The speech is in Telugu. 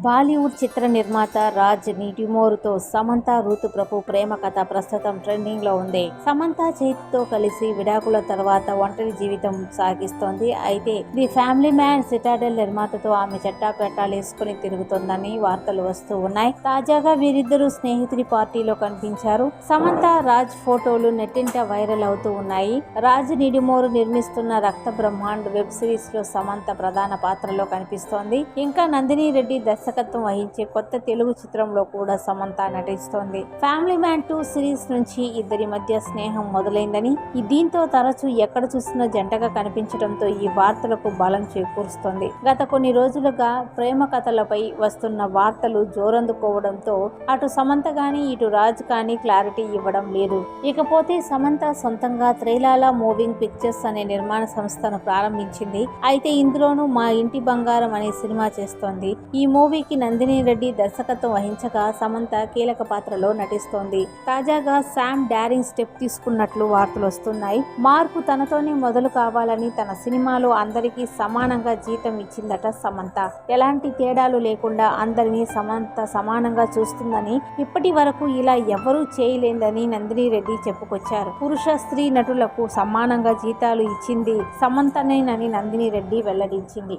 బాలీవుడ్ చిత్ర నిర్మాత రాజ్ నిటిమోరుతో సమంత ఋతుప్రభు ప్రేమ కథ ప్రస్తుతం ట్రెండింగ్ లో ఉంది. సమంత చేతితో కలిసి విడాకుల తర్వాత ఒంటరి జీవితం సాగిస్తోంది. అయితే ది ఫ్యామిలీ మ్యాన్ సిటాడెల్ నిర్మాతతో ఆమె చట్టాపట్టాలేసుకుని తిరుగుతోందని వార్తలు వస్తూ ఉన్నాయి. తాజాగా వీరిద్దరూ స్నేహితుడి పార్టీలో కనిపించారు. సమంత రాజ్ ఫోటోలు నెట్టింట వైరల్ అవుతూ ఉన్నాయి. రాజ్ నిడిమోరు నిర్మిస్తున్న రక్త బ్రహ్మాండ్ వెబ్ సిరీస్ లో సమంత ప్రధాన పాత్రలో కనిపిస్తోంది. ఇంకా నందిని రెడ్డి దర్శకత్వం వహించే కొత్త తెలుగు చిత్రంలో కూడా సమంత నటిస్తోంది. ఫ్యామిలీ మ్యాన్ 2 సిరీస్ నుంచి ఇద్దరి మధ్య స్నేహం మొదలైందని, దీంతో తరచూ ఎక్కడ చూసినా జంటగా కనిపించడంతో ఈ వార్తలకు బలం చేకూరుస్తోంది. గత కొన్ని రోజులుగా ప్రేమ కథలపై వస్తున్న వార్తలు జోరందుకోవడంతో అటు సమంత గానీ ఇటు రాజ్ కానీ క్లారిటీ ఇవ్వడం లేదు. ఇకపోతే సమంత సొంతంగా త్రైలాలా మూవింగ్ పిక్చర్స్ అనే నిర్మాణ సంస్థను ప్రారంభించింది. అయితే ఇందులోనూ మా ఇంటి బంగారం అనే సినిమా చేస్తోంది. ఈ మూవీకి నందిని రెడ్డి దర్శకత్వం వహించగా సమంత కీలక పాత్రలో నటిస్తోంది. తాజాగా శామ్ డారింగ్ స్టెప్ తీసుకున్నట్లు వార్తలు వస్తున్నాయి. మార్పు తనతోనే మొదలు కావాలని తన సినిమాలో అందరికీ సమానంగా జీతం ఇచ్చిందట సమంత. ఎలాంటి తేడాలు లేకుండా అందరినీ సమంత సమానంగా చూస్తుందని, ఇప్పటి వరకు ఇలా ఎవరూ చేయలేదని నందిని రెడ్డి చెప్పుకొచ్చారు. పురుష స్త్రీ నటులకు సమానంగా జీతాలు ఇచ్చింది సమంతనేనని నందిని రెడ్డి వెల్లడించింది.